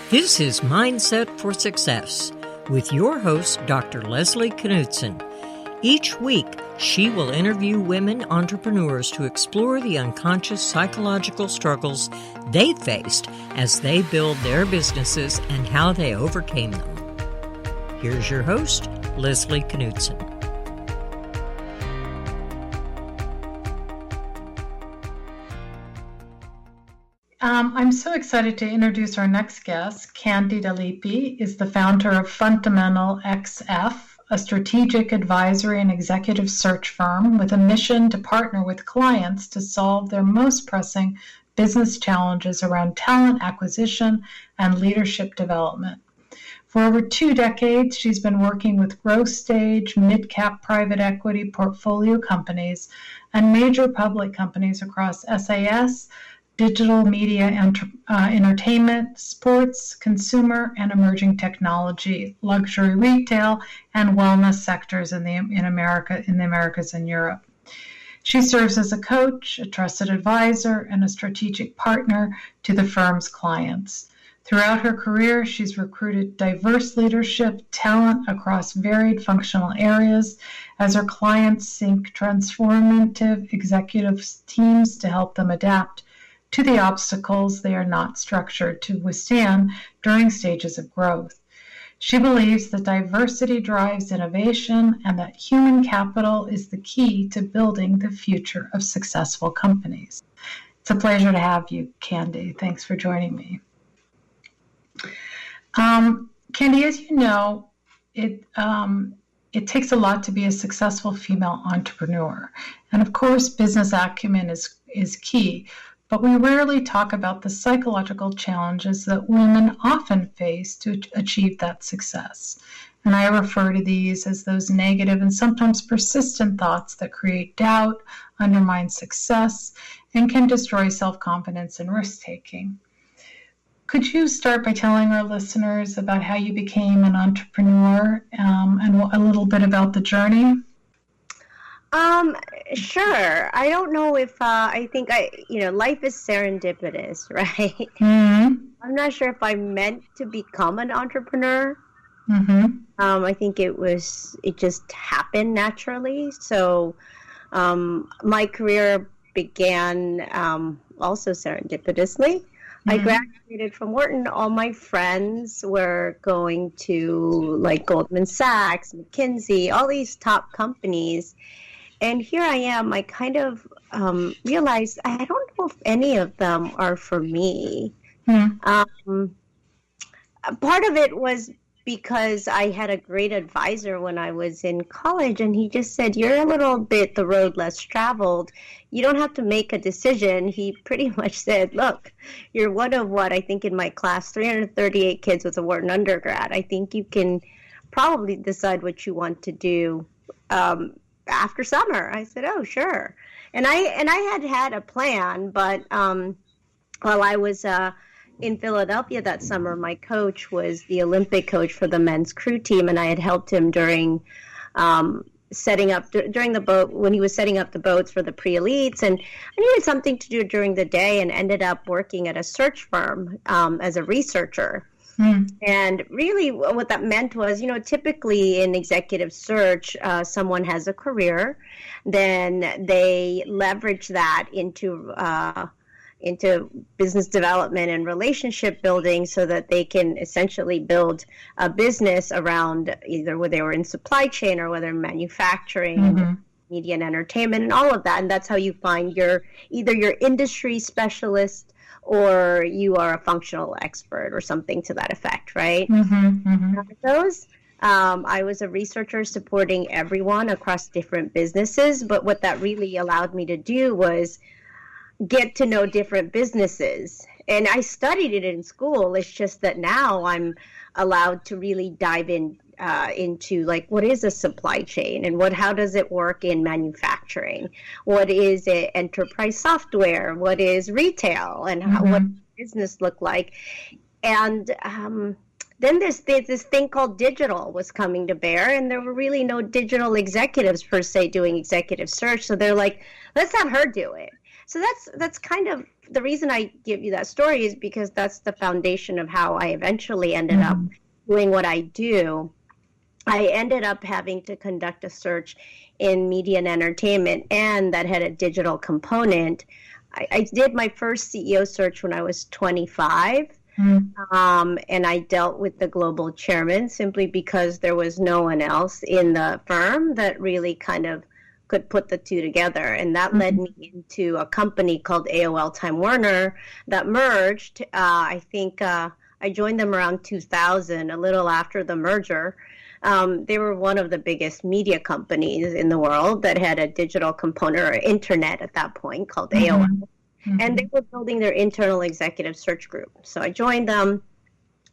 This is Mindset for Success with your host, Dr. Leslie Knudsen. Each week, she will interview women entrepreneurs to explore the unconscious psychological struggles they faced as they build their businesses and how they overcame them. Here's your host, Leslie Knudsen. I'm so excited to introduce our next guest. Candi Dalipe is the founder of Fundamental XF, a strategic advisory and executive search firm with a mission to partner with clients to solve their most pressing business challenges around talent acquisition and leadership development. For over 2 decades, she's been working with growth stage, mid-cap private equity portfolio companies and major public companies across SAS, digital media, entertainment, sports, consumer, and emerging technology, luxury retail, and wellness sectors in the Americas and Europe. She serves as a coach, a trusted advisor, and a strategic partner to the firm's clients. Throughout her career, she's recruited diverse leadership talent across varied functional areas as her clients seek transformative executive teams to help them adapt to the obstacles they are not structured to withstand during stages of growth. She believes that diversity drives innovation and that human capital is the key to building the future of successful companies. It's a pleasure to have you, Candi. Thanks for joining me. Candi, as you know, it takes a lot to be a successful female entrepreneur. And of course, business acumen is key. But we rarely talk about the psychological challenges that women often face to achieve that success. And I refer to these as those negative and sometimes persistent thoughts that create doubt, undermine success, and can destroy self-confidence and risk-taking. Could you start by telling our listeners about how you became an entrepreneur and a little bit about the journey? Sure. I don't know if, I think life is serendipitous, right? Mm-hmm. I'm not sure if I meant to become an entrepreneur. Mm-hmm. I think it just happened naturally. So, my career began, also serendipitously. Mm-hmm. I graduated from Wharton. All my friends were going to like Goldman Sachs, McKinsey, all these top companies. And here I am, I kind of realized I don't know if any of them are for me. Part of it was because I had a great advisor when I was in college, and he just said, you're a little bit the road less traveled. You don't have to make a decision. He pretty much said, look, you're one of what I think in my class, 338 kids with a Wharton undergrad. I think you can probably decide what you want to do after summer. I said, oh, sure. And I had a plan, but while I was in Philadelphia that summer, my coach was the Olympic coach for the men's crew team, and I had helped him during setting up during the boat when he was setting up the boats for the pre-elites, and I needed something to do during the day and ended up working at a search firm as a researcher. And really what that meant was, typically in executive search, someone has a career, then they leverage that into business development and relationship building so that they can essentially build a business around either whether they were in supply chain or whether manufacturing, media and entertainment and all of that. And that's how you find either your industry specialist or you are a functional expert or something to that effect, right? I was a researcher supporting everyone across different businesses, but what that really allowed me to do was get to know different businesses. And I studied it in school. It's just that now I'm allowed to really dive into like what is a supply chain and how does it work in manufacturing? What is it, enterprise software? What is retail and what does business look like? And then this thing called digital was coming to bear, and there were really no digital executives per se doing executive search. So they're like, let's have her do it. So that's kind of the reason I give you that story is because that's the foundation of how I eventually ended up doing what I do. I ended up having to conduct a search in media and entertainment, and that had a digital component. I did my first CEO search when I was 25. And I dealt with the global chairman simply because there was no one else in the firm that really kind of could put the two together. And that led me into a company called AOL Time Warner that merged. I think I joined them around 2000, a little after the merger. They were one of the biggest media companies in the world that had a digital component, or internet at that point, called AOL. And they were building their internal executive search group. So I joined them,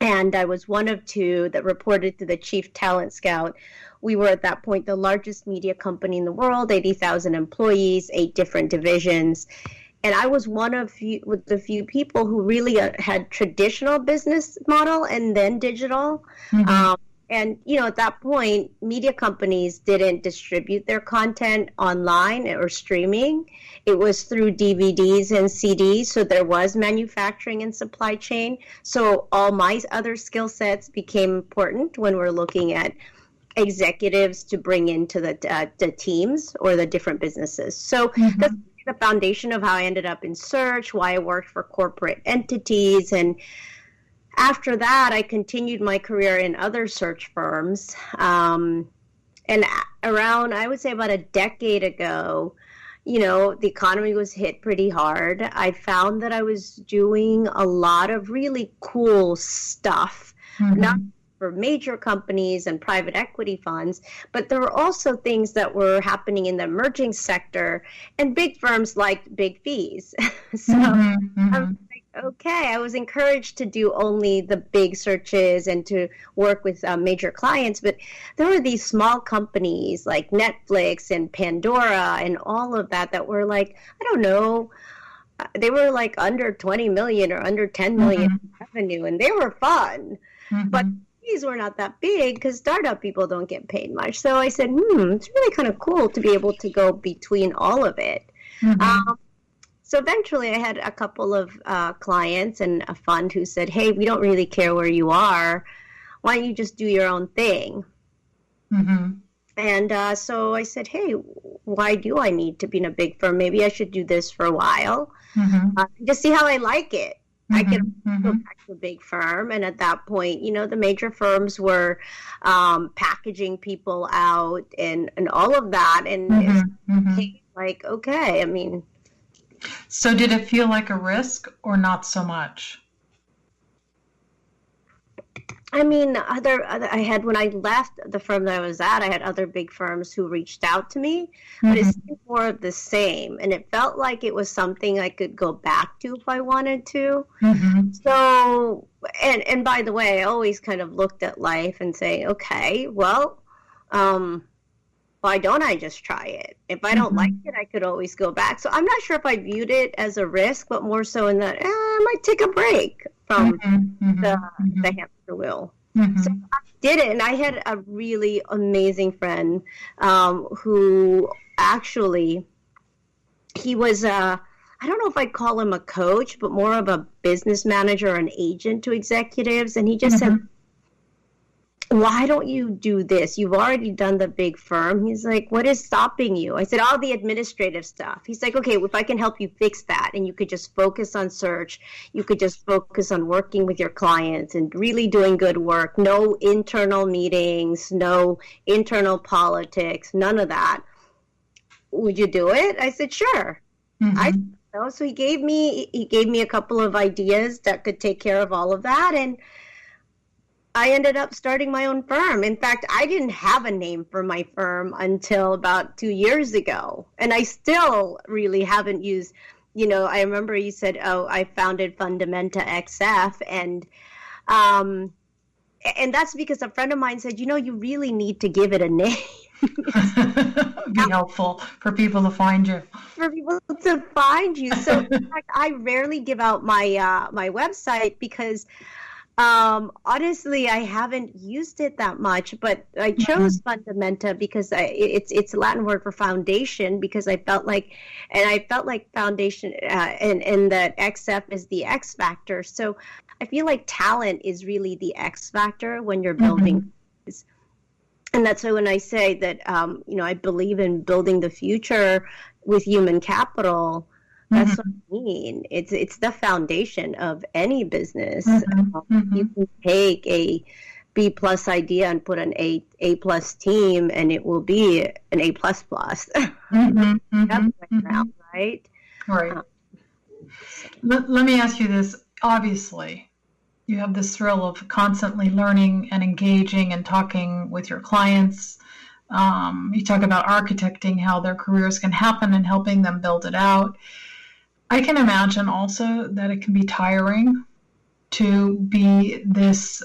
and I was one of two that reported to the chief talent scout. We were at that point the largest media company in the world, 80,000 employees, 8 different divisions. And I was one of the few people who really had traditional business model and then digital. And, at that point, media companies didn't distribute their content online or streaming. It was through DVDs and CDs. So there was manufacturing and supply chain. So all my other skill sets became important when we're looking at executives to bring into the teams or the different businesses. So that's the foundation of how I ended up in search, why I worked for corporate entities. And after that, I continued my career in other search firms. And around, I would say about a decade ago, the economy was hit pretty hard. I found that I was doing a lot of really cool stuff, not for major companies and private equity funds, but there were also things that were happening in the emerging sector, and big firms liked big fees. So I'm like, okay, I was encouraged to do only the big searches and to work with major clients, but there were these small companies like Netflix and Pandora and all of that were like, I don't know, they were like under 20 million or under 10 million revenue, and they were fun. But fees were not that big because startup people don't get paid much. So I said, it's really kind of cool to be able to go between all of it. So eventually I had a couple of clients and a fund who said, hey, we don't really care where you are. Why don't you just do your own thing? And so I said, hey, why do I need to be in a big firm? Maybe I should do this for a while, just see how I like it. I could go back to a big firm. And at that point, the major firms were packaging people out and all of that. And it's like, okay, I mean. So did it feel like a risk or not so much? I mean, I had, when I left the firm that I was at, I had other big firms who reached out to me, but it's more of the same. And it felt like it was something I could go back to if I wanted to. So, and by the way, I always kind of looked at life and say, okay, well, why don't I just try it? If I don't like it, I could always go back. So I'm not sure if I viewed it as a risk, but more so in that I might take a break from the hamster wheel. So I did it, and I had a really amazing friend who actually, he was I don't know if I'd call him a coach, but more of a business manager, an agent to executives. And he just said, why don't you do this? You've already done the big firm. He's like, what is stopping you? I said, all the administrative stuff. He's like, okay, if I can help you fix that, and you could just focus on search, you could just focus on working with your clients and really doing good work, no internal meetings, no internal politics, none of that. Would you do it? I said, sure. So he gave me a couple of ideas that could take care of all of that, and I ended up starting my own firm. In fact, I didn't have a name for my firm until about 2 years ago. And I still really haven't used, I remember you said, oh, I founded Fundamenta XF. And that's because a friend of mine said, you really need to give it a name. Be helpful for people to find you. For people to find you. So in fact, I rarely give out my my website because Honestly, I haven't used it that much, but I chose fundamenta because it's a Latin word for foundation, because I felt like foundation, and that XF is the X factor. So I feel like talent is really the X factor when you're building. And that's why when I say that, I believe in building the future with human capital, that's what I mean. It's the foundation of any business. You can take a B plus idea and put an A plus team, and it will be an A plus plus. That's around, right? Right. Let me ask you this. Obviously, you have this thrill of constantly learning and engaging and talking with your clients. You talk about architecting how their careers can happen and helping them build it out. I can imagine also that it can be tiring to be this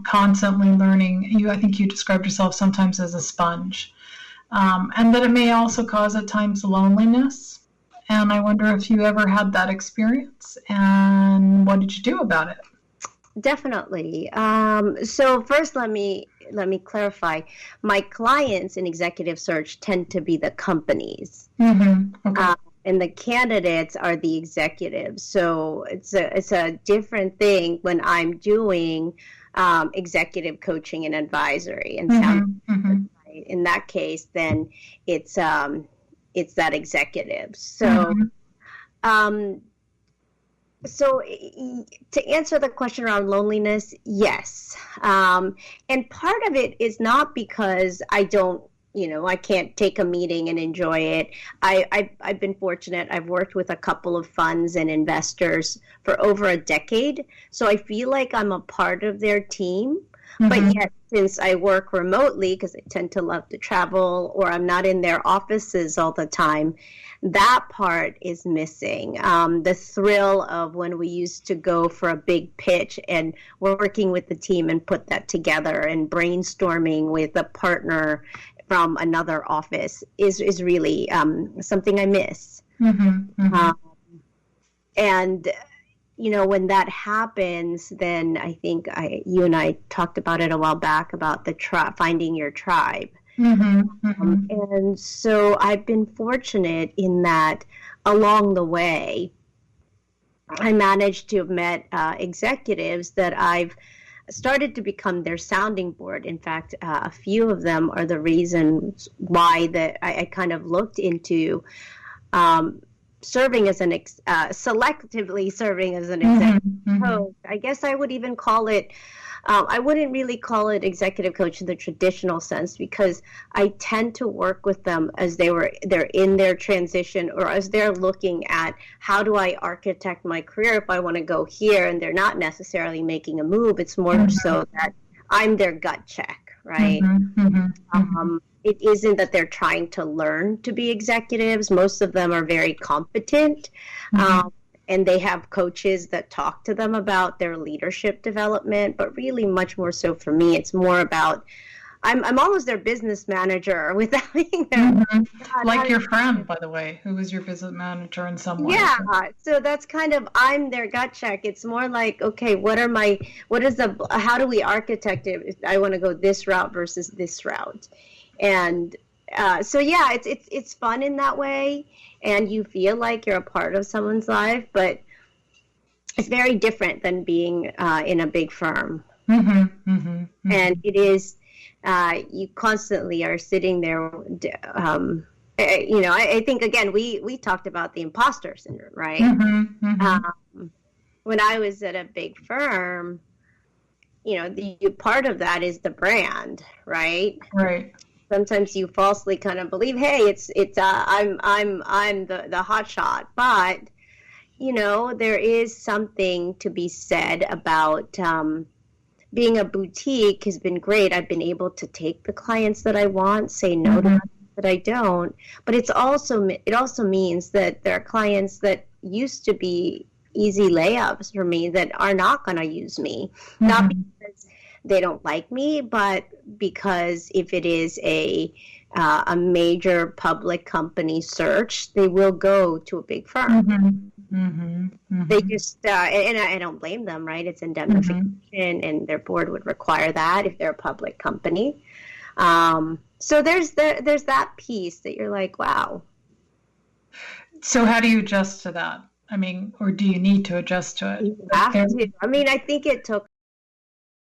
constantly learning. I think you described yourself sometimes as a sponge, and that it may also cause at times loneliness. And I wonder if you ever had that experience, and what did you do about it? Definitely. So first, let me clarify. My clients in executive search tend to be the companies. Okay. And the candidates are the executives. So it's a different thing when I'm doing executive coaching and advisory. And in that case, then it's that executive. So so to answer the question around loneliness, yes. And part of it is not because I can't take a meeting and enjoy it. I've been fortunate. I've worked with a couple of funds and investors for over a decade. So I feel like I'm a part of their team. But yet, since I work remotely, because I tend to love to travel, or I'm not in their offices all the time, that part is missing. The thrill of when we used to go for a big pitch and working with the team and put that together, and brainstorming with a partner from another office is really something I miss. And when that happens, then I think you and I talked about it a while back about the finding your tribe. And so I've been fortunate in that along the way, I managed to have met executives that I've started to become their sounding board. In fact, a few of them are the reasons why that I kind of looked into serving as selectively serving as an executive coach. I guess I would even call it, I wouldn't really call it executive coach in the traditional sense, because I tend to work with them as they're in their transition, or as they're looking at how do I architect my career if I want to go here, and they're not necessarily making a move. It's more so that I'm their gut check, right? It isn't that they're trying to learn to be executives. Most of them are very competent, and they have coaches that talk to them about their leadership development. But really, much more so for me, it's more about I'm almost their business manager without being their like your friend, by the way, who was your business manager in some way. Yeah, so that's kind of, I'm their gut check. It's more like, okay, how do we architect it? I want to go this route versus this route. And so yeah, it's fun in that way, and you feel like you're a part of someone's life, but it's very different than being in a big firm. And it is, you constantly are sitting there. I think again we talked about the imposter syndrome, right? When I was at a big firm, the part of that is the brand, right? Right. Sometimes you falsely kind of believe, hey, I'm the hot shot, but there is something to be said about being a boutique has been great. I've been able to take the clients that I want, say no to that I don't, but it also means that there are clients that used to be easy layups for me that are not going to use me, not because they don't like me, but because if it is a a major public company search, they will go to a big firm. They just, and I don't blame them, right? It's indemnification, and their board would require that if they're a public company. So there's that piece that you're like, wow. So how do you adjust to that? I mean, or do you need to adjust to it? You have to. I mean, I think it took